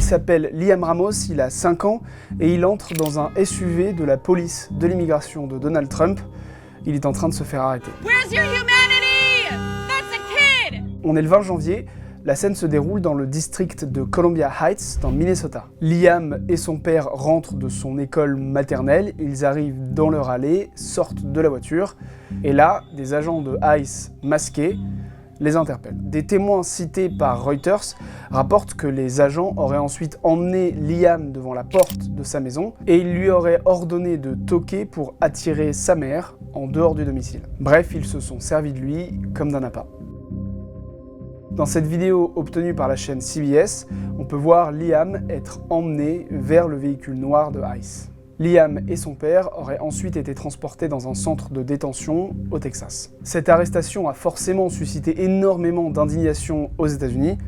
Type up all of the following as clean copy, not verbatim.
s'appelle Liam Ramos, il a 5 ans et il entre dans un SUV de la police de l'immigration de Donald Trump. Il est en train de se faire arrêter. Where's your humanity? That's a kid! On est le 20 janvier, la scène se déroule dans le district de Columbia Heights, dans Minnesota. Liam et son père rentrent de son école maternelle, ils arrivent dans leur allée, sortent de la voiture, et là, des agents de ICE masqués les interpellent. Des témoins cités par Reuters rapportent que les agents auraient ensuite emmené Liam devant la porte de sa maison et ils lui auraient ordonné de toquer pour attirer sa mère en dehors du domicile. Bref, ils se sont servis de lui comme d'un appât. Dans cette vidéo obtenue par la chaîne CBS, on peut voir Liam être emmené vers le véhicule noir de ICE. Liam et son père auraient ensuite été transportés dans un centre de détention au Texas. Cette arrestation a forcément suscité énormément d'indignation aux États-Unis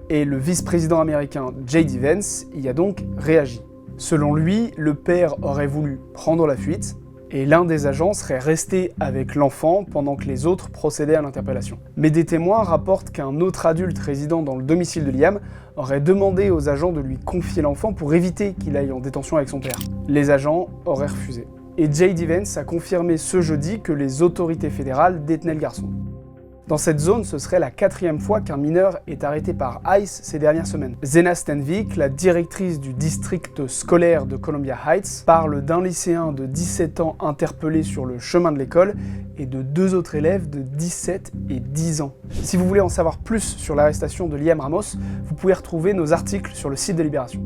et le vice-président américain J.D. Vance y a donc réagi. Selon lui, le père aurait voulu prendre la fuite et l'un des agents serait resté avec l'enfant pendant que les autres procédaient à l'interpellation. Mais des témoins rapportent qu'un autre adulte résidant dans le domicile de Liam aurait demandé aux agents de lui confier l'enfant pour éviter qu'il aille en détention avec son père. Les agents auraient refusé. Et J.D. Vance a confirmé ce jeudi que les autorités fédérales détenaient le garçon. Dans cette zone, ce serait la 4e fois qu'un mineur est arrêté par ICE ces dernières semaines. Zena Stenvik, la directrice du district scolaire de Columbia Heights, parle d'un lycéen de 17 ans interpellé sur le chemin de l'école et de 2 autres élèves de 17 et 10 ans. Si vous voulez en savoir plus sur l'arrestation de Liam Ramos, vous pouvez retrouver nos articles sur le site de Libération.